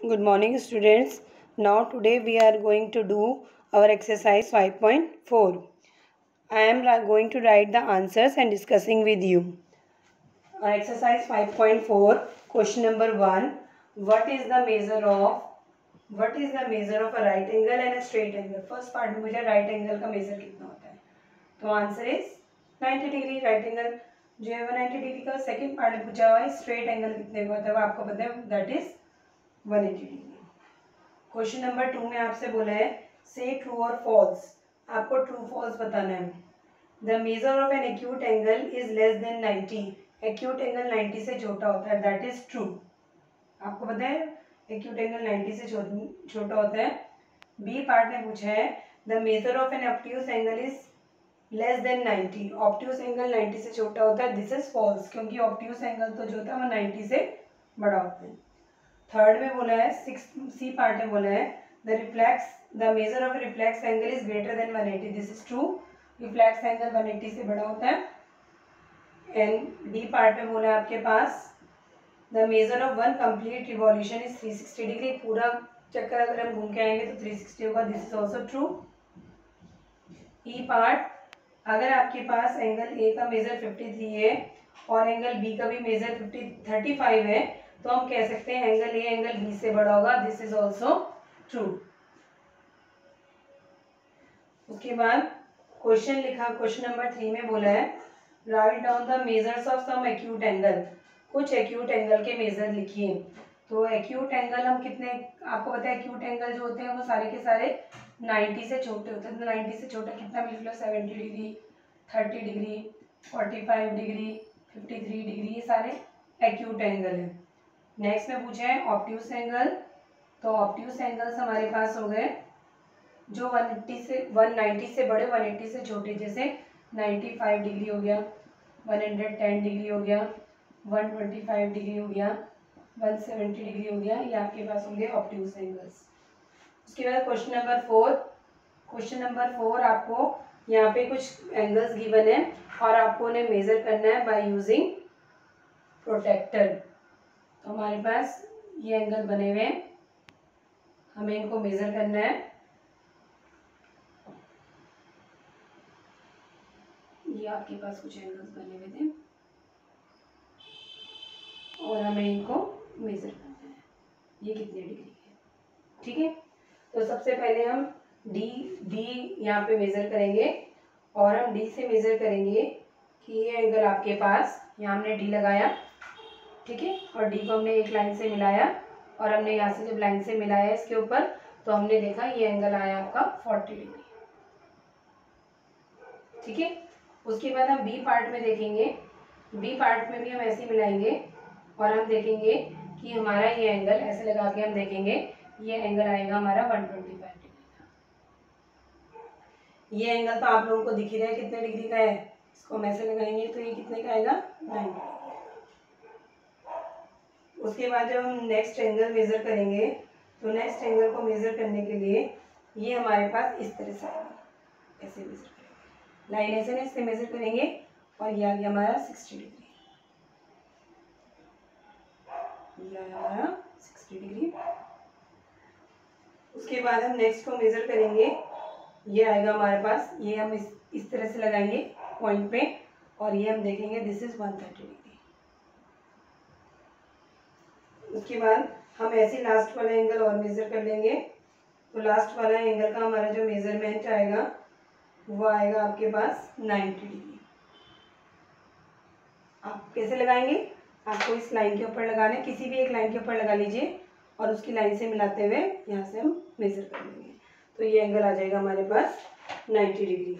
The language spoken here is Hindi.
Good morning students. Now today we are going to do our exercise 5.4. I am going to write the answers and discussing with you. Exercise 5.4 question number 1. What is the measure of a right angle and a straight angle? First part में मुझे right angle का measure कितना होता है, तो answer is 90 degree. Right angle जो है वो 90 डिग्री का. सेकंड पार्ट में पूछा हुआ है स्ट्रेट एंगल कितने का होता है, वो आपको पता है, that is 180 degree. Question number 2 में आपसे बोला है से ट्रू और फॉल्स. आपको ट्रू फॉल्स बताना है. The measure of an acute angle is less than 90. Acute angle 90 से छोटा होता है, दैट इज ट्रू. आपको पता है एक्यूट एंगल 90 से छोटा होता है. बी पार्ट में पूछा है the measure of an obtuse angle is less than 90. Obtuse angle 90 से छोटा होता है, दिस इज फॉल्स, क्योंकि ऑब्ट्यूज एंगल तो जो होता है वो 90 से बड़ा होता है. थर्ड में बोला है सी पार्ट में बोला है the measure of reflex angle is greater than 180. This is true. Reflex angle 180 से बड़ा होता है. एंड डी पार्ट में बोला है आपके पास the measure of one complete revolution is 360 degree. पूरा चक्कर अगर हम घूम के आएंगे तो 360 होगा, this is also true. E part, अगर आपके पास एंगल ए का मेजर 53 है और एंगल बी का भी मेजर 35 है, तो हम कह सकते हैं एंगल ए एंगल बी से बड़ा होगा, दिस इज ऑल्सो ट्रू. उसके बाद क्वेश्चन लिखा, क्वेश्चन नंबर 3 में बोला है write down the measures of some acute angle. कुछ एक्यूट एंगल के मेजर लिखिए. तो एक्यूट एंगल हम कितने, आपको पता है एक्यूट एंगल जो होते हैं वो सारे के सारे 90 से छोटे होते हैं. तो 90 से छोटा कितना भी लिख लो, 70 डिग्री, 30 डिग्री, 45 डिग्री, 53 डिग्री, ये सारे एक्यूट एंगल है. नेक्स्ट में पूछा है ऑब्ट्यूज एंगल. तो ऑब्ट्यूज एंगल्स हमारे पास हो गए जो 190 से बड़े, 180 से छोटे, जैसे 95 डिग्री हो गया, 110 डिग्री हो गया, 125 डिग्री हो गया, 170 डिग्री हो गया, ये आपके पास होंगे ऑब्ट्यूज एंगल्स. उसके बाद क्वेश्चन नंबर 4 आपको यहाँ पे कुछ एंगल्स गिवन है और आपको उन्हें मेजर करना है बाय यूजिंग प्रोटेक्टर. तो हमारे पास ये एंगल बने हुए हैं, हमें इनको मेजर करना है. ये आपके पास कुछ एंगल्स बने हुए थे और हमें इनको मेजर करना है, ये कितने डिग्री है. ठीक है, तो सबसे पहले हम डी यहाँ पे मेजर करेंगे और हम डी से मेजर करेंगे कि ये एंगल आपके पास, यहाँ हमने डी लगाया, ठीक है, और डी को हमने एक लाइन से मिलाया और हमने यहाँ से जब लाइन से मिलाया इसके ऊपर, तो हमने देखा ये एंगल आया आपका 40 डिग्री. ठीक है. उसके बाद हम बी पार्ट में देखेंगे. बी पार्ट में भी हम ऐसे मिलाएंगे और हम देखेंगे कि हमारा ये एंगल ऐसे लगा के हम देखेंगे ये एंगल आएगा हमारा 125 डिग्री का. ये एंगल तो आप लोगों को दिख ही रहा है कितने डिग्री का है. इसको हम ऐसे लगाएंगे तो ये कितने का आएगा, 90. उसके बाद जब हम नेक्स्ट एंगल मेजर करेंगे, तो नेक्स्ट एंगल को मेजर करने के लिए ये हमारे पास इस तरह से आएगा, ऐसे मेजर करेंगे, लाइन ऐसे ना इससे मेजर करेंगे और ये आ गया हमारा 60 डिग्री. ये आया हमारा 60 डिग्री. उसके बाद हम नेक्स्ट को मेजर करेंगे, ये आएगा हमारे पास, ये हम इस तरह से लगाएंगे पॉइंट पे और ये हम देखेंगे दिस इज 130 डिग्री. उसके बाद हम ऐसे लास्ट वाला एंगल और मेजर कर लेंगे. तो लास्ट वाला एंगल का हमारा जो मेजरमेंट आएगा वो आएगा आपके पास 90 डिग्री. आप कैसे लगाएंगे, आपको इस लाइन के ऊपर लगाना है, किसी भी एक लाइन के ऊपर लगा लीजिए और उसकी लाइन से मिलाते हुए यहाँ से हम मेजर कर लेंगे. तो ये एंगल आ जाएगा हमारे पास 90 डिग्री.